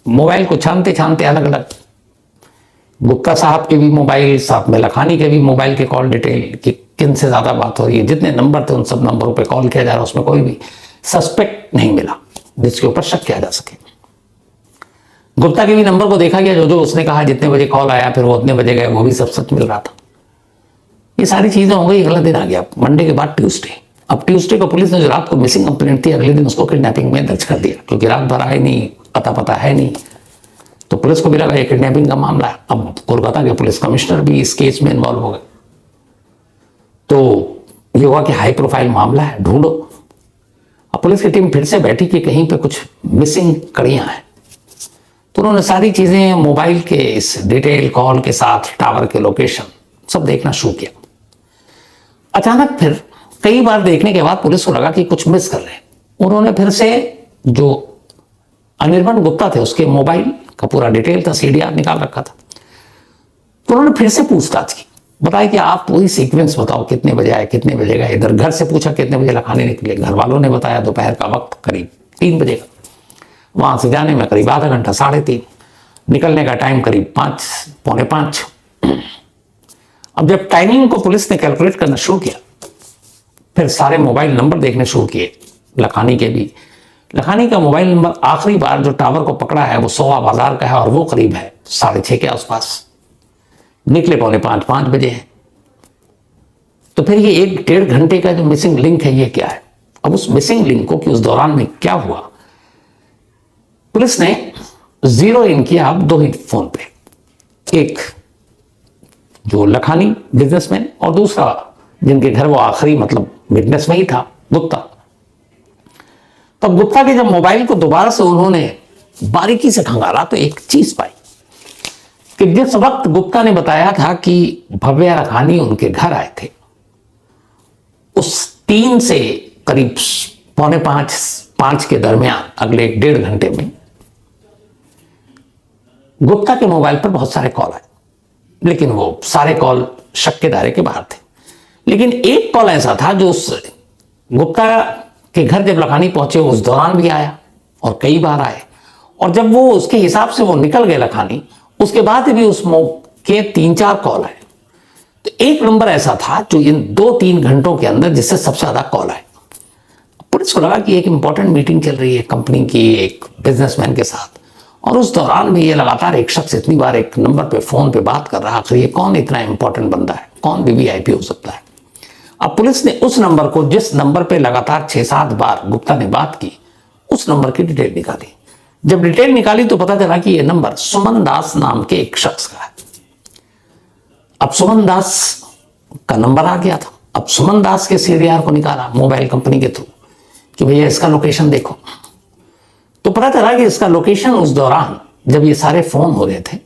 Mobile को छानते छानते अलग अलग गुप्ता साहब के भी मोबाइल, साथ में लखानी के भी मोबाइल के कॉल डिटेल कि किन से ज्यादा बात हो रही है, जितने नंबर थे उन सब नंबरों पे कॉल किया जा रहा, उसमें कोई भी सस्पेक्ट नहीं मिला जिसके ऊपर शक किया जा सके। गुप्ता के भी नंबर को देखा गया, जो जो उसने कहा जितने बजे कॉल आया फिर वो उतने बजे गए, वो भी सब सच मिल रहा था। ये सारी चीजें हो गई। अगला दिन आ गया मंडे के बाद ट्यूसडे। अब ट्यूसडे को पुलिस ने जो रात को मिसिंग कंप्लेंट थी अगले दिन उसको किडनैपिंग में दर्ज कर दिया, क्योंकि रात भर आए नहीं, पता है नहीं, तो पुलिस को भी लगा ये किडनैपिंग का मामला है। अब कोलकाता के पुलिस कमिश्नर भी इस केस में इन्वॉल्व हो गए, तो ये हुआ कि हाई प्रोफाइल मामला है, ढूंढो। अब पुलिस की टीम फिर से बैठी कि कहीं पे कुछ मिसिंग कड़ियां हैं, तो उन्होंने सारी चीजें मोबाइल के इस डिटेल कॉल के साथ टावर के लोकेशन सब देखना शुरू किया। अचानक फिर कई बार देखने के बाद पुलिस को लगा कि कुछ मिस कर रहे हैं। उन्होंने फिर से जो अनिर्बन गुप्ता थे उसके मोबाइल का पूरा डिटेल था, सीडीआर निकाल रखा था, तो उन्होंने फिर से पूछताछ की। बताया कि आप पूरी सीक्वेंस बताओ, कितने बजे आए, कितने बजे गए। इधर घर से पूछा कितने बजे लखानी निकले, घर वालों ने बताया दोपहर का वक्त करीब 3 बजे का, वहां से जाने में करीब आधा घंटा 3:30, निकलने का टाइम करीब 5, पौने 5। अब जब टाइमिंग को पुलिस ने कैलकुलेट करना शुरू किया, फिर सारे मोबाइल नंबर देखने शुरू किए लखानी के भी। लखानी का मोबाइल नंबर आखिरी बार जो टावर को पकड़ा है वो सोवा बाजार का है और वो करीब है 6:30 के आसपास, निकले पौने 5 बजे है। तो फिर ये 1-1.5 घंटे का जो मिसिंग लिंक है ये क्या है। अब उस मिसिंग लिंक को कि उस दौरान में क्या हुआ, पुलिस ने जीरो इन किया अब 2 ही फोन पे, एक जो लखानी बिजनेसमैन और दूसरा जिनके घर वो आखिरी मतलब विटनेस में ही था, गुप्ता। तब गुप्ता के जब मोबाइल को दोबारा से उन्होंने बारीकी से खंगाला तो एक चीज पाई कि जिस वक्त गुप्ता ने बताया था कि भव्या लखानी उनके घर आए थे, उस 3 से करीब पौने 5 के दरमियान अगले 1-1.5 घंटे में गुप्ता के मोबाइल पर बहुत सारे कॉल आए, लेकिन वो सारे कॉल शक के दायरे के बाहर थे। लेकिन एक कॉल ऐसा था जो उस गुप्ता के घर जब लखानी पहुंचे उस दौरान भी आया और कई बार आए, और जब वो उसके हिसाब से वो निकल गए लखानी, उसके बाद भी उस के 3-4 कॉल आए। तो एक नंबर ऐसा था जो इन 2-3 घंटों के अंदर जिससे सबसे ज्यादा कॉल आए। पुलिस को लगा कि एक इंपॉर्टेंट मीटिंग चल रही है कंपनी की एक बिजनेसमैन के साथ, और उस दौरान भी ये लगातार एक शख्स इतनी बार एक नंबर पे फोन पे बात कर रहा है, ये कौन इतना इंपॉर्टेंट बंदा है, कौन वीवीआईपी हो सकता है। अब पुलिस ने उस नंबर को, जिस नंबर पे लगातार 6-7 बार गुप्ता ने बात की, उस नंबर की डिटेल निकाली। जब डिटेल निकाली तो पता चला कि यह नंबर सुमन दास नाम के एक शख्स का है। अब सुमन दास का नंबर आ गया था। अब सुमन दास के सीडीआर को निकाला मोबाइल कंपनी के थ्रू कि भैया इसका लोकेशन देखो, तो पता चला कि इसका लोकेशन उस दौरान जब ये सारे फोन हो रहे थे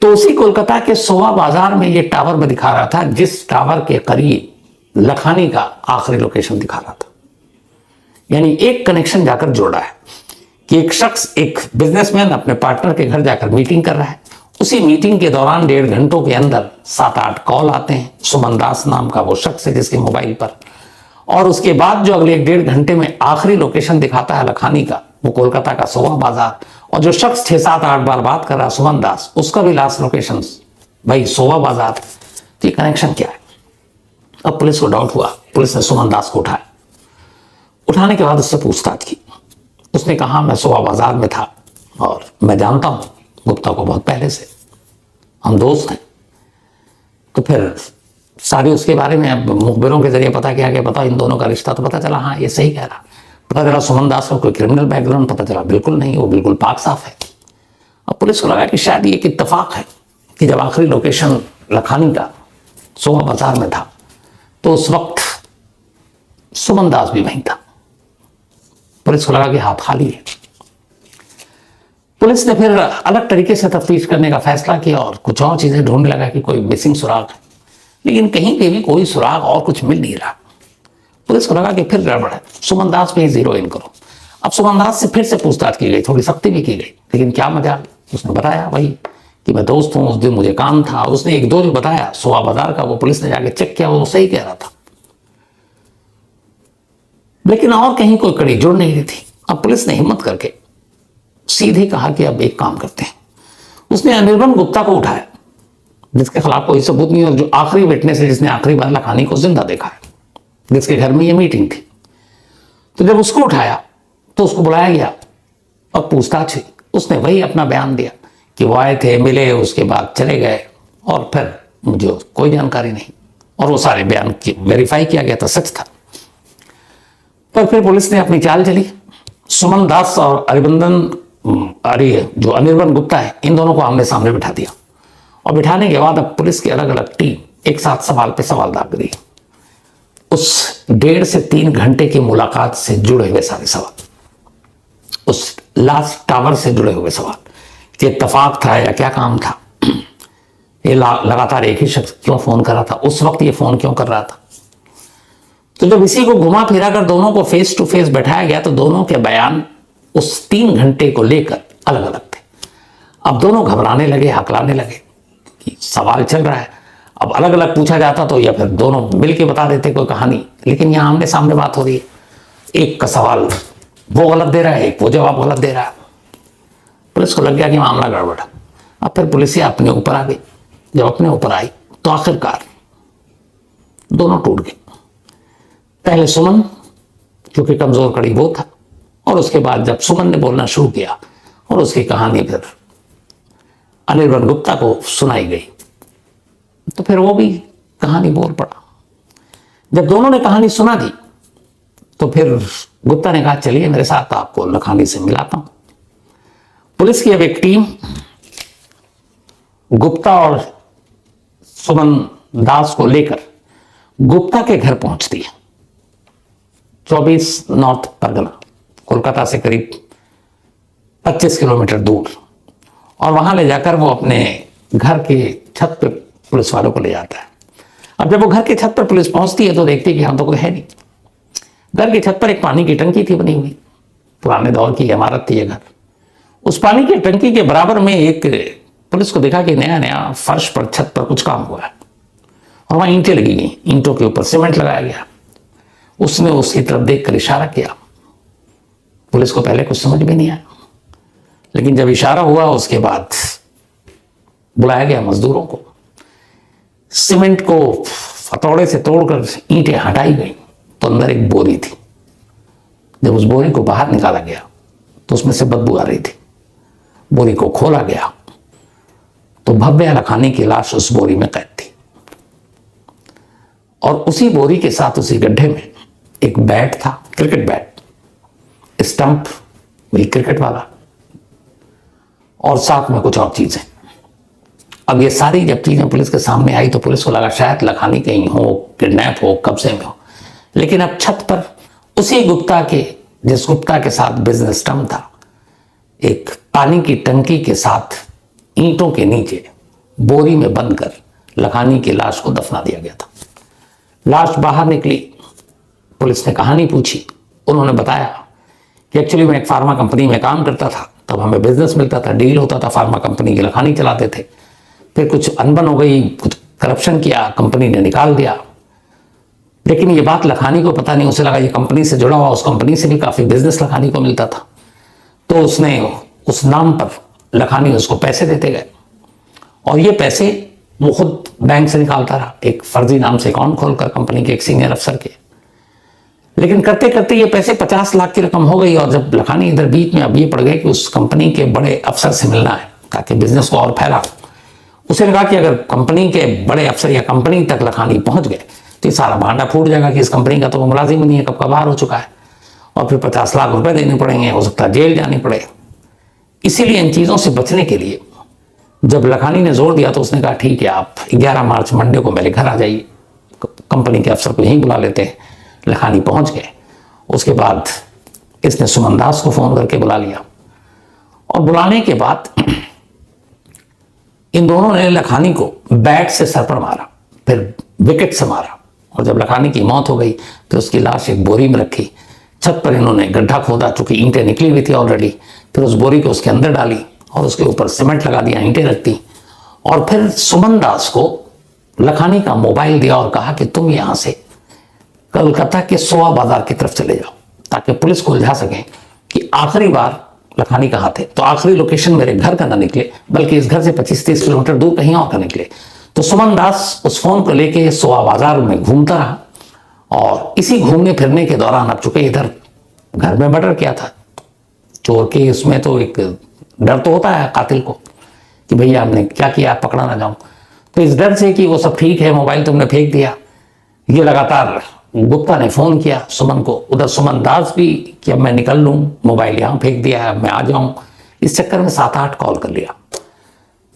तो उसी कोलकाता के सोवा बाजार में ये टावर में दिखा रहा था, जिस टावर के करीब लखानी का आखिरी लोकेशन दिखा रहा था। यानी एक कनेक्शन जाकर जोड़ा है कि एक शख्स, एक बिजनेसमैन अपने पार्टनर के घर जाकर मीटिंग कर रहा है, उसी मीटिंग के दौरान 1.5 घंटों के अंदर 7-8 कॉल आते हैं, सुमन दास नाम का वो शख्स है जिसके मोबाइल पर, और उसके बाद जो अगले 1-1.5 घंटे में आखिरी लोकेशन दिखाता है लखानी का, वो कोलकाता का सोवा बाजार, और जो शख्स 6-7-8 बार बात कर रहा है सुमन दास, उसका भी लास्ट लोकेशन भाई सोवा बाजार। तो ये कनेक्शन क्या है। अब पुलिस को डाउट हुआ, पुलिस ने सुमन दास को उठाया। उठाने के बाद उससे पूछताछ की। उसने कहा मैं सोवा बाजार में था और मैं जानता हूं गुप्ता को बहुत पहले से, हम दोस्त हैं। तो फिर सारे उसके बारे में अब मुखबिरों के जरिए पता किया, पता इन दोनों का रिश्ता, तो पता चला हाँ ये सही कह रहा। पता चला सुमन दास का कोई क्रिमिनल बैकग्राउंड, पता चला बिल्कुल नहीं, वो बिल्कुल पाक साफ है। अब पुलिस को लगा कि शायद ये एक इत्तेफाक है कि जब आखिरी लोकेशन लखानी का सोवा बाजार में था तो उस वक्त सुमन दास भी वहीं था। पुलिस को लगा कि हाथ खाली है। पुलिस ने फिर अलग तरीके से तफ्तीश करने का फैसला किया और कुछ और चीजें ढूंढने लगा कि कोई मिसिंग सुराग है, लेकिन कहीं पे भी कोई सुराग और कुछ मिल नहीं रहा। पुलिस को लगा कि फिर गड़बड़ है, सुमन दास पे ही जीरो इन करो। अब सुमन दास से फिर से पूछताछ की गई, थोड़ी सख्ती भी की गई, लेकिन क्या मजाल, उसने बताया भाई कि मैं दोस्त हूं, उस दिन मुझे काम था। उसने 1-2 जो बताया सोवा बाजार का, वो पुलिस ने जाके चेक किया, वो सही कह रहा था, लेकिन और कहीं कोई कड़ी जुड़ नहीं रही थी। अब पुलिस ने हिम्मत करके सीधे कहा कि अब एक काम करते हैं। उसने अनिर्बन गुप्ता को उठाया, जिसके खिलाफ कोई सबूत नहीं, और जो आखिरी विटनेस है, जिसने आखिरी बार लखानी को जिंदा देखा है, जिसके घर में ये मीटिंग थी। तो जब उसको उठाया तो उसको बुलाया गया और पूछताछ हुई। उसने वही अपना बयान दिया कि वो आए थे, मिले, उसके बाद चले गए, और फिर मुझे कोई जानकारी नहीं। और वो सारे बयान की वेरीफाई किया गया था, सच था। पर फिर पुलिस ने अपनी चाल चली। सुमन दास और जो अनिर्बन गुप्ता है, इन दोनों को आमने सामने बिठा दिया, और बिठाने के बाद अब पुलिस की अलग अलग टीम एक साथ सवाल पे सवाल दाग रही। उस 1.5 से 3 घंटे की मुलाकात से जुड़े हुए सारे सवाल, उस लास्ट टावर से जुड़े हुए सवाल कि इत्तेफाक था या क्या काम था, ये लगातार एक ही शख्स क्यों फोन कर रहा था, उस वक्त ये फोन क्यों कर रहा था। तो जब इसी को घुमा फिरा कर दोनों को फेस टू फेस बैठाया गया तो दोनों के बयान उस 3 घंटे को लेकर अलग अलग थे। अब दोनों घबराने लगे, हकलाने लगे कि सवाल चल रहा है। अब अलग अलग पूछा जाता तो या फिर दोनों मिल के बता देते कोई कहानी, लेकिन यहां आमने सामने बात हो रही है। एक का सवाल वो गलत दे रहा है, एक वो जवाब गलत दे रहा है। पुलिस को लग गया कि मामला गड़बड़। अब फिर पुलिस अपने ऊपर आ गई। जब अपने ऊपर आई तो आखिरकार दोनों टूट गए। पहले सुमन, क्योंकि कमजोर कड़ी वो था, और उसके बाद जब सुमन ने बोलना शुरू किया और उसकी कहानी फिर अनिर्बन गुप्ता को सुनाई गई, तो फिर वो भी कहानी बोल पड़ा। जब दोनों ने कहानी सुना दी तो फिर गुप्ता ने कहा, चलिए मेरे साथ आपको लखानी से मिलाता हूं। पुलिस की अब एक टीम गुप्ता और सुमन दास को लेकर गुप्ता के घर पहुंचती है। 24 नॉर्थ परगना, कोलकाता से करीब 25 किलोमीटर दूर, और वहां ले जाकर वो अपने घर के छत पर पुलिस वालों को ले जाता है। अब जब वो घर के छत पर पुलिस पहुंचती है तो देखती है कि यहां तो कोई है नहीं। घर की छत पर एक पानी की टंकी थी बनी हुई, पुराने दौर की इमारत थी ये घर। उस पानी की टंकी के बराबर में एक पुलिस को देखा कि नया नया फर्श पर, छत पर कुछ काम हुआ है, और वहां ईंटें लगी गई, ईंटों के ऊपर सीमेंट लगाया गया। उसने उसकी तरफ देखकर इशारा किया। पुलिस को पहले कुछ समझ में नहीं आया, लेकिन जब इशारा हुआ उसके बाद बुलाया गया मजदूरों को। सीमेंट को हथौड़े से तोड़कर ईंटें हटाई गई तो अंदर एक बोरी थी। जब उस बोरी को बाहर निकाला गया तो उसमें से बदबू आ रही थी। बोरी को खोला गया तो भव्य लखानी की लाश उस बोरी में कैद थी, और उसी बोरी के साथ उसी गड्ढे में एक बैट था, क्रिकेट बैट, स्टंप, वही क्रिकेट वाला, और साथ में कुछ और चीजें। अब ये सारी जब चीजें पुलिस के सामने आई तो पुलिस को लगा शायद लखानी कहीं हो, किडनैप हो, कब्जे में हो। लेकिन अब छत पर उसी गुप्ता के, जिस गुप्ता के साथ बिजनेस स्टंप था, एक पानी की टंकी के साथ ईंटों के नीचे बोरी में बंद कर लखानी की लाश को दफना दिया गया था। लाश बाहर निकली, पुलिस ने कहानी पूछी। उन्होंने बताया कि एक्चुअली मैं एक फार्मा कंपनी में काम करता था, तब हमें बिजनेस मिलता था, डील होता था, फार्मा कंपनी की लखानी चलाते थे। फिर कुछ अनबन हो गई, कुछ करप्शन किया, कंपनी ने निकाल दिया। लेकिन ये बात लखानी को पता नहीं, उसे लगा ये कंपनी से जुड़ा हुआ, उस कंपनी से भी काफी बिजनेस लखानी को मिलता था। तो उसने उस नाम पर लखानी उसको पैसे देते गए, और ये पैसे वो खुद बैंक से निकालता रहा, एक फर्जी नाम से अकाउंट खोलकर कंपनी के एक सीनियर अफसर के। लेकिन करते करते ये पैसे 50 लाख की रकम हो गई, और जब लखानी इधर बीच में अब ये पड़ गए कि उस कंपनी के बड़े अफसर से मिलना है ताकि बिजनेस को और फैला, उसे लगा कि अगर कंपनी के बड़े अफसर या कंपनी तक लखानी पहुंच गए तो ये सारा भांडा फूट जाएगा कि इस कंपनी का तो वो मुलाजिम ही नहीं है, कब का बाहर हो चुका है, और फिर 50 लाख रुपए देने पड़ेंगे, हो सकता है जेल जानी पड़े। इसीलिए इन चीजों से बचने के लिए जब लखानी ने जोर दिया तो उसने कहा ठीक है, आप 11 मार्च मंडे को मेरे घर आ जाइए, कंपनी के अफसर को यहीं बुला लेते हैं। लखानी पहुंच गए। उसके बाद इसने सुमन दास को फोन करके बुला लिया, और बुलाने के बाद इन दोनों ने लखानी को बैट से सर पर मारा, फिर विकेट से मारा, और जब लखानी की मौत हो गई तो उसकी लाश एक बोरी में रखी। छत पर इन्होंने गड्ढा खोदा, चूंकि ईंटें निकली हुई थी ऑलरेडी, फिर उस बोरी को उसके अंदर डाली और उसके ऊपर सीमेंट लगा दिया, ईंटें रख दी, और फिर सुमन दास को लखानी का मोबाइल दिया और कहा कि तुम यहां से कलकत्ता के सोआ बाजार की तरफ चले जाओ, ताकि पुलिस को उलझा सकें कि आखिरी बार लखानी कहाँ थे, तो आखिरी लोकेशन मेरे घर का ना निकले बल्कि इस घर से 25-30 किलोमीटर दूर कहीं और का निकले। तो सुमन दास उस फोन को लेके सोआ बाजार में घूमता रहा और इसी घूमने फिरने के दौरान, अब चूंकि इधर घर में मर्डर किया था, चोर के उसमें तो एक डर तो होता है कातिल को कि भैया हमने क्या किया, पकड़ा ना जाऊं। तो इस डर से कि वो सब ठीक है, मोबाइल तुमने फेंक दिया, ये लगातार गुप्ता ने फोन किया सुमन को। उधर सुमन दास भी कि अब मैं निकल लूं, मोबाइल यहां फेंक दिया है, मैं आ जाऊं। इस चक्कर में 7-8 कॉल कर लिया।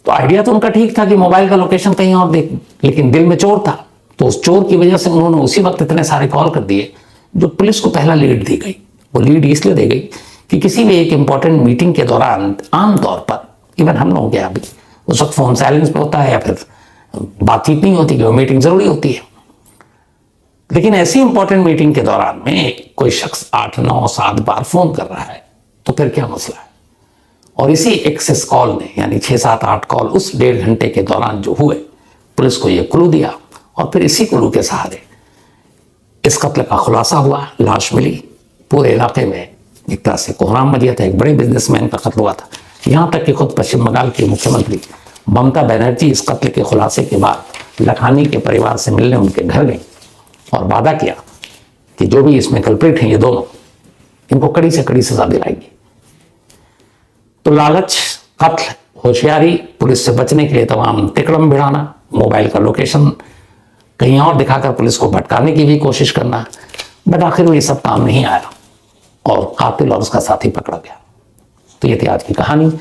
तो आइडिया तो उनका ठीक था कि मोबाइल का लोकेशन कहीं और देख, लेकिन दिल में चोर था, तो उस चोर की वजह से उन्होंने उसी वक्त इतने सारे कॉल कर दिए जो पुलिस को पहला लीड दी गई। वो लीड इसलिए दी गई कि किसी भी एक इंपॉर्टेंट मीटिंग के दौरान आमतौर पर, इवन हम लोगों के यहाँ भी उस वक्त फोन साइलेंस पे होता है या फिर बातचीत नहीं होती, कि मीटिंग जरूरी होती है, लेकिन ऐसी इंपॉर्टेंट मीटिंग के दौरान में कोई शख्स 8, 9, 7 बार फोन कर रहा है तो फिर क्या मसला है। और इसी एक्सेस कॉल ने, यानी 6, 7, 8 कॉल उस 1.5 घंटे के दौरान जो हुए, पुलिस को यह क्लू दिया और फिर इसी क्लू के सहारे इस कत्ल का खुलासा हुआ। लाश मिली, पूरे इलाके में एक तरह से कोहराम मच गया था। एक बड़े बिजनेसमैन का कत्ल हुआ था, यहां तक कि खुद पश्चिम बंगाल की मुख्यमंत्री ममता बनर्जी इस कत्ल के खुलासे के बाद लखानी के परिवार से मिलने उनके घर गई और वादा किया कि जो भी इसमें कल्प्रिट हैं ये दोनों, इनको कड़ी से कड़ी सजा दिलाएंगी। तो लालच, कत्ल, होशियारी, पुलिस से बचने के लिए तमाम तिकड़म भिड़ाना, मोबाइल का लोकेशन कहीं और दिखाकर पुलिस को भटकाने की भी कोशिश करना, बट आखिर में ये सब काम नहीं आया और कातिल और उसका साथी पकड़ा गया। तो ये थी आज की कहानी।